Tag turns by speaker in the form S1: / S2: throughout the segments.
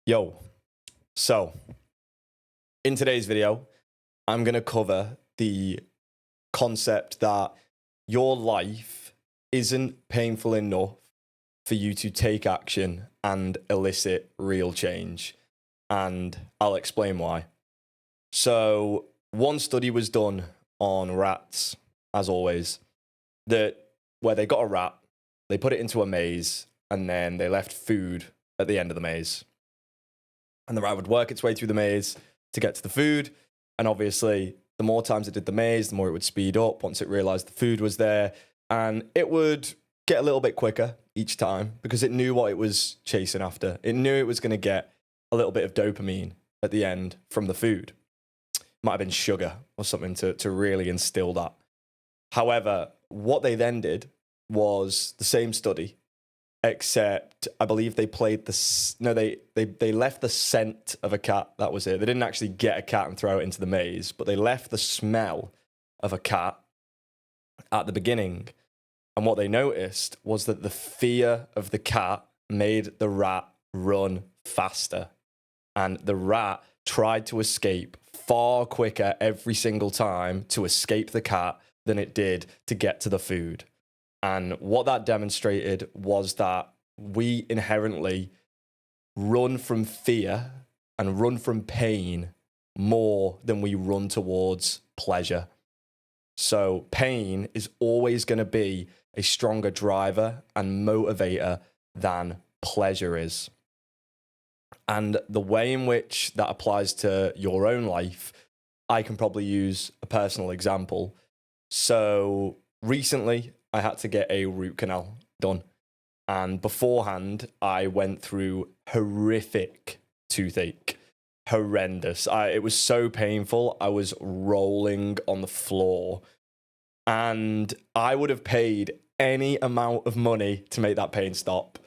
S1: Yo, so in today's video, I'm going to cover the concept that your life isn't painful enough for you to take action and elicit real change. And I'll explain why. So, one study was done on rats, as always, where they got a rat, they put it into a maze, and then they left food at the end of the maze. And the rat would work its way through the maze to get to the food. And obviously, the more times it did the maze, the more it would speed up once it realized the food was there. And it would get a little bit quicker each time because it knew what it was chasing after. It knew it was going to get a little bit of dopamine at the end from the food. Might have been sugar or something to really instill that. However, what they then did was the same study, except I believe they played they left the scent of a cat. That was it. They didn't actually get a cat and throw it into the maze, but they left the smell of a cat at the beginning. And what they noticed was that the fear of the cat made the rat run faster. And the rat tried to escape far quicker every single time to escape the cat than it did to get to the food. And what that demonstrated was that we inherently run from fear and run from pain more than we run towards pleasure. So pain is always going to be a stronger driver and motivator than pleasure is. And the way in which that applies to your own life, I can probably use a personal example. So recently, I had to get a root canal done. And beforehand, I went through horrific toothache. Horrendous. It was so painful. I was rolling on the floor. And I would have paid any amount of money to make that pain stop.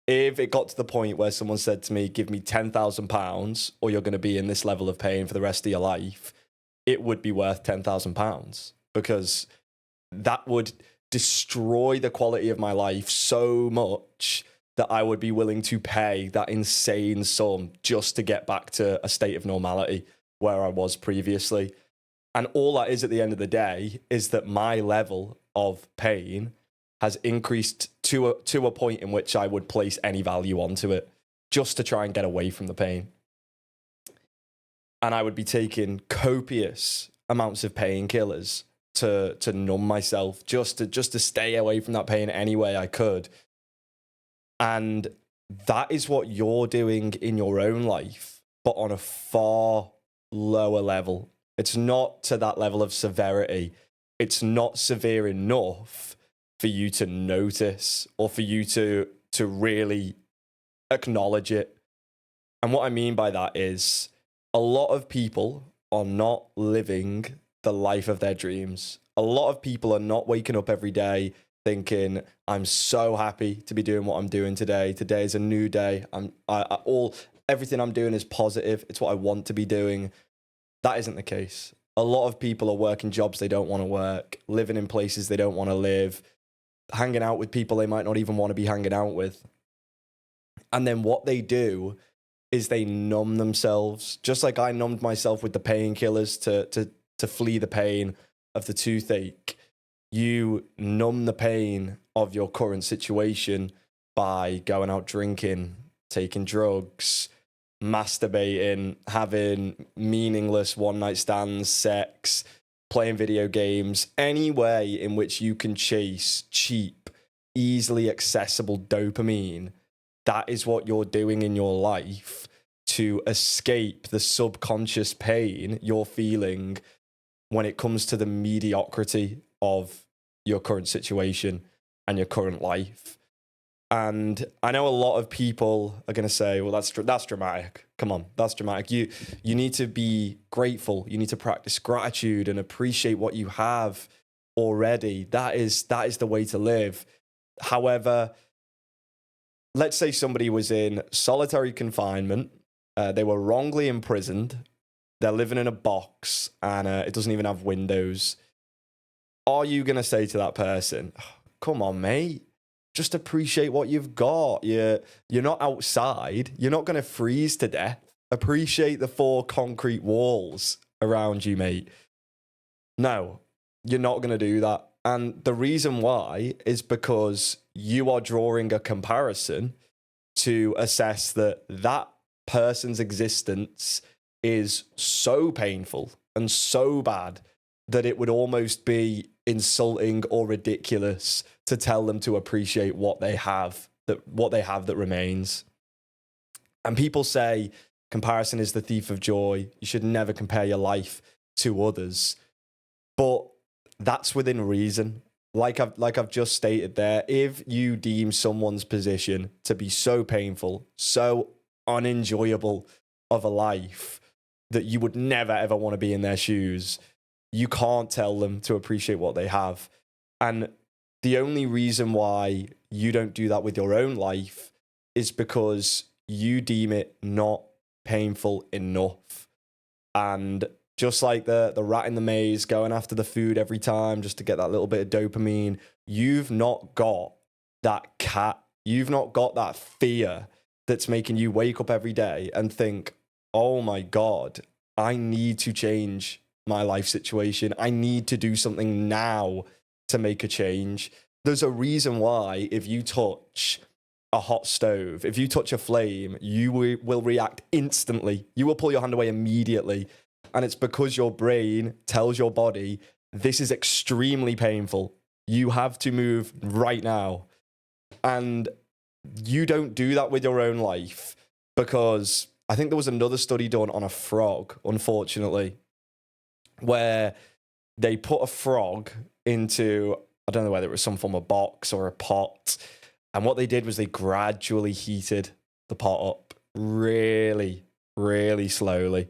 S1: If it got to the point where someone said to me, give me £10,000 or you're going to be in this level of pain for the rest of your life, it would be worth £10,000 because that would destroy the quality of my life so much that I would be willing to pay that insane sum just to get back to a state of normality where I was previously. And all that is at the end of the day is that my level of pain has increased to a point in which I would place any value onto it just to try and get away from the pain. And I would be taking copious amounts of painkillers to numb myself, just to stay away from that pain any way I could. And that is what you're doing in your own life, but on a far lower level. It's not to that level of severity. It's not severe enough for you to notice or for you to really acknowledge it. And what I mean by that is a lot of people are not living the life of their dreams. A lot of people are not waking up every day thinking, I'm so happy to be doing what I'm doing today. Today is a new day. Everything I'm doing is positive. It's what I want to be doing. That isn't the case. A lot of people are working jobs they don't want to work, living in places they don't want to live, hanging out with people they might not even want to be hanging out with. And then what they do is they numb themselves, just like I numbed myself with the painkillers to flee the pain of the toothache. You numb the pain of your current situation by going out drinking, taking drugs, masturbating, having meaningless one-night stands, sex, playing video games, any way in which you can chase cheap, easily accessible dopamine. That is what you're doing in your life to escape the subconscious pain you're feeling when it comes to the mediocrity of your current situation and your current life. And I know a lot of people are going to say, well, that's dramatic. Come on, that's dramatic. You need to be grateful. You need to practice gratitude and appreciate what you have already. That is the way to live. However, let's say somebody was in solitary confinement. They were wrongly imprisoned. They're living in a box and it doesn't even have windows. Are you going to say to that person, come on, mate, just appreciate what you've got. You're not outside. You're not going to freeze to death. Appreciate the 4 concrete walls around you, mate. No, you're not going to do that. And the reason why is because you are drawing a comparison to assess that that person's existence is so painful and so bad that it would almost be insulting or ridiculous to tell them to appreciate what they have that remains. And people say comparison is the thief of joy. You should never compare your life to others. But that's within reason. Like I've just stated there, if you deem someone's position to be so painful, so unenjoyable of a life that you would never ever want to be in their shoes, you can't tell them to appreciate what they have. And the only reason why you don't do that with your own life is because you deem it not painful enough. And just like the rat in the maze going after the food every time just to get that little bit of dopamine, you've not got that cat. You've not got that fear that's making you wake up every day and think, oh my God, I need to change my life situation. I need to do something now to make a change. There's a reason why if you touch a hot stove, if you touch a flame, you will react instantly. You will pull your hand away immediately. And it's because your brain tells your body, this is extremely painful. You have to move right now. And you don't do that with your own life, because I think there was another study done on a frog, unfortunately, where they put a frog into, I don't know whether it was some form of box or a pot. And what they did was they gradually heated the pot up really, really slowly.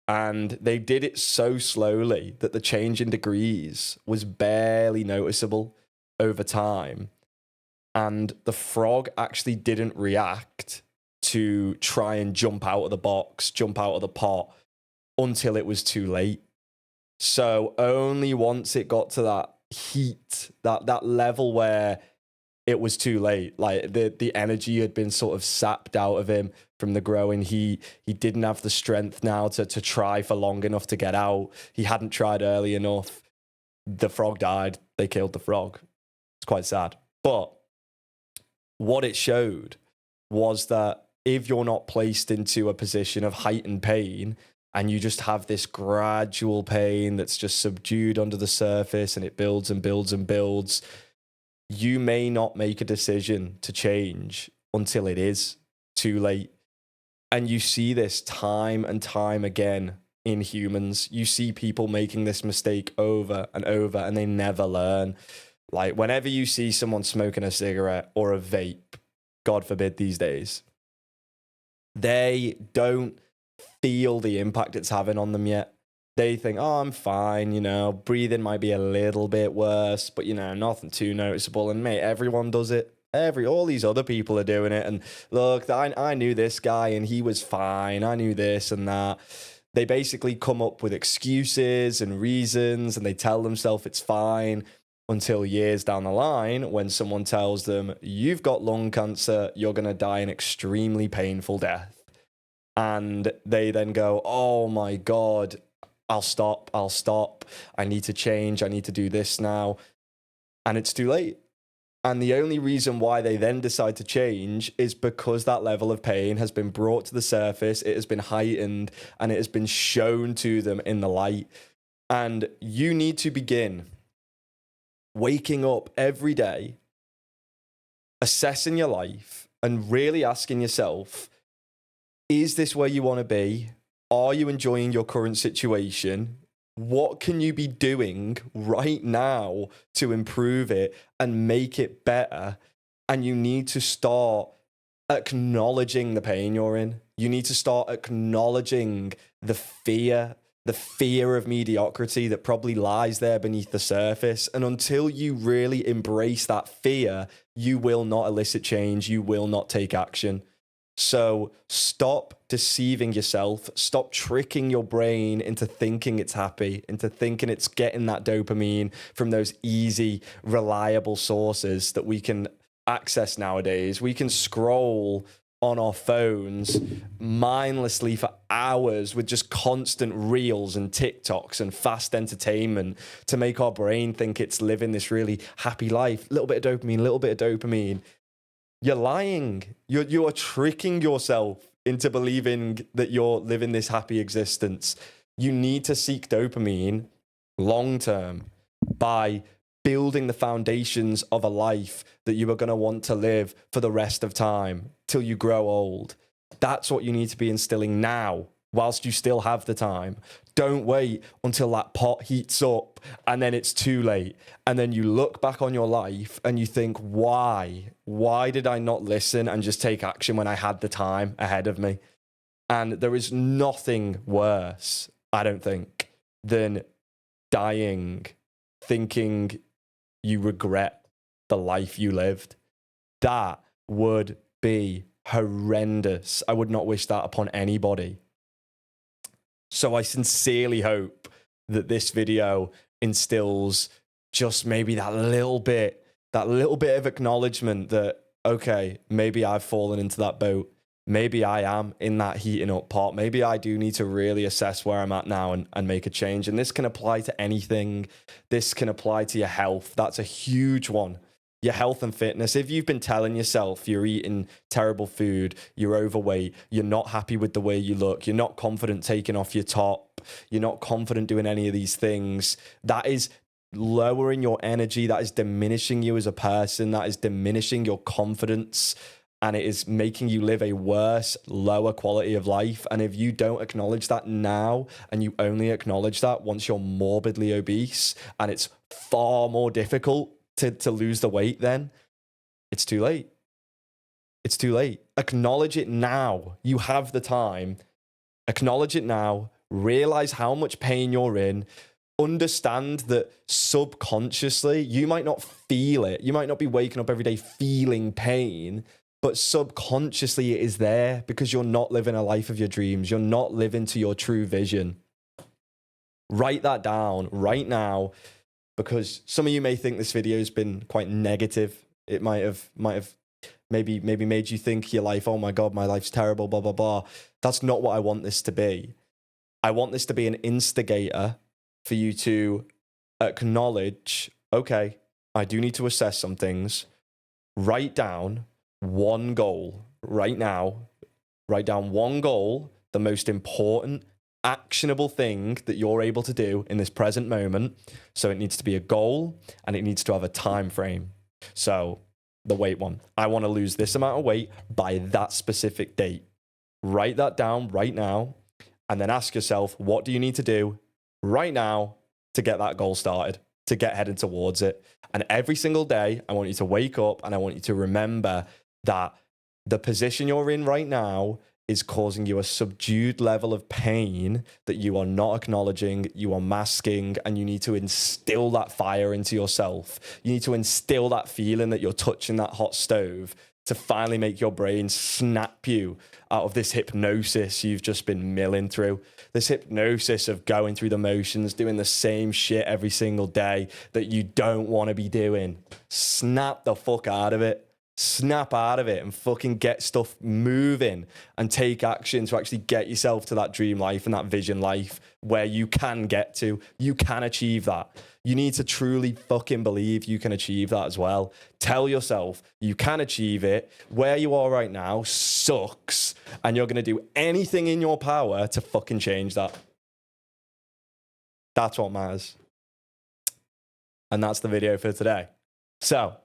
S1: And they did it so slowly that the change in degrees was barely noticeable over time. And the frog actually didn't react to try and jump out of the box, jump out of the pot until it was too late. So only once it got to that heat, that level where it was too late, like the energy had been sort of sapped out of him from the growing heat. He didn't have the strength now to try for long enough to get out. He hadn't tried early enough. The frog died. They killed the frog. It's quite sad. But what it showed was that if you're not placed into a position of heightened pain and you just have this gradual pain that's just subdued under the surface and it builds and builds and builds, you may not make a decision to change until it is too late. And you see this time and time again in humans. You see people making this mistake over and over and they never learn. Like whenever you see someone smoking a cigarette or a vape, God forbid these days, they don't feel the impact it's having on them yet. They think, oh, I'm fine, breathing might be a little bit worse, but, nothing too noticeable. And, mate, everyone does it. All these other people are doing it. And, look, I knew this guy and he was fine. I knew this and that. They basically come up with excuses and reasons and they tell themselves it's fine until years down the line when someone tells them, you've got lung cancer, you're going to die an extremely painful death. And they then go, oh, my God, I'll stop. I need to change. I need to do this now. And it's too late. And the only reason why they then decide to change is because that level of pain has been brought to the surface, it has been heightened, and it has been shown to them in the light. And you need to begin waking up every day, assessing your life, and really asking yourself, is this where you want to be? Are you enjoying your current situation? What can you be doing right now to improve it and make it better? And you need to start acknowledging the pain you're in. You need to start acknowledging the fear of mediocrity that probably lies there beneath the surface. And until you really embrace that fear, you will not elicit change. You will not take action. So stop deceiving yourself. Stop tricking your brain into thinking it's happy, into thinking it's getting that dopamine from those easy, reliable sources that we can access nowadays. We can scroll on our phones mindlessly for hours with just constant reels and TikToks and fast entertainment to make our brain think it's living this really happy life. Little bit of dopamine, little bit of dopamine. You're lying. You are tricking yourself into believing that you're living this happy existence. You need to seek dopamine long term by building the foundations of a life that you are going to want to live for the rest of time till you grow old. That's what you need to be instilling now whilst you still have the time. Don't wait until that pot heats up and then it's too late. And then you look back on your life and you think, why? Why did I not listen and just take action when I had the time ahead of me? And there is nothing worse, I don't think, than dying thinking you regret the life you lived. That would be horrendous. I would not wish that upon anybody. So I sincerely hope that this video instills just maybe that little bit of acknowledgement that, okay, maybe I've fallen into that boat. Maybe I am in that heating up pot. Maybe I do need to really assess where I'm at now and make a change. And this can apply to anything. This can apply to your health. That's a huge one. Your health and fitness. If you've been telling yourself you're eating terrible food, you're overweight, you're not happy with the way you look, you're not confident taking off your top, you're not confident doing any of these things, that is lowering your energy. That is diminishing you as a person. That is diminishing your confidence. And it is making you live a worse, lower quality of life. And if you don't acknowledge that now, and you only acknowledge that once you're morbidly obese, and it's far more difficult to lose the weight, then it's too late. It's too late. Acknowledge it now. You have the time. Acknowledge it now. Realize how much pain you're in. Understand that subconsciously, you might not feel it. You might not be waking up every day feeling pain, but subconsciously it is there because you're not living a life of your dreams. You're not living to your true vision. Write that down right now, because some of you may think this video has been quite negative. It might have maybe made you think your life, oh my God, my life's terrible, blah, blah, blah. That's not what I want this to be. I want this to be an instigator for you to acknowledge, okay, I do need to assess some things. Write down one goal right now. Write down one goal, the most important, actionable thing that you're able to do in this present moment. So it needs to be a goal and it needs to have a time frame. So the weight one, I want to lose this amount of weight by that specific date. Write that down right now and then ask yourself, what do you need to do right now to get that goal started, to get headed towards it? And every single day, I want you to wake up and I want you to remember that the position you're in right now is causing you a subdued level of pain that you are not acknowledging, you are masking, and you need to instill that fire into yourself. You need to instill that feeling that you're touching that hot stove to finally make your brain snap you out of this hypnosis you've just been milling through. This hypnosis of going through the motions, doing the same shit every single day that you don't want to be doing. Snap the fuck out of it. Snap out of it and fucking get stuff moving and take action to actually get yourself to that dream life and that vision life where you can get to. You can achieve that. You need to truly fucking believe you can achieve that as well. Tell yourself you can achieve it. Where you are right now sucks, and you're going to do anything in your power to fucking change that. That's what matters. And that's the video for today. So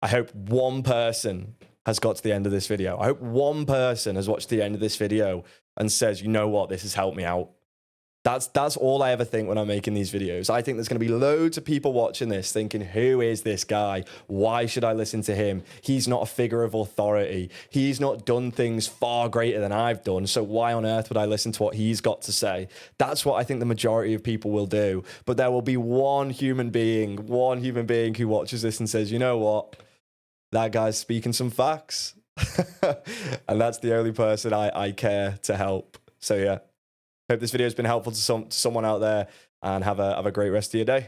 S1: I hope one person has got to the end of this video. I hope one person has watched the end of this video and says, you know what, this has helped me out. That's all I ever think when I'm making these videos. I think there's going to be loads of people watching this thinking, who is this guy? Why should I listen to him? He's not a figure of authority. He's not done things far greater than I've done. So why on earth would I listen to what he's got to say? That's what I think the majority of people will do. But there will be one human being who watches this and says, you know what? That guy's speaking some facts. And that's the only person I care to help. So yeah, hope this video has been helpful to someone out there, and have a great rest of your day.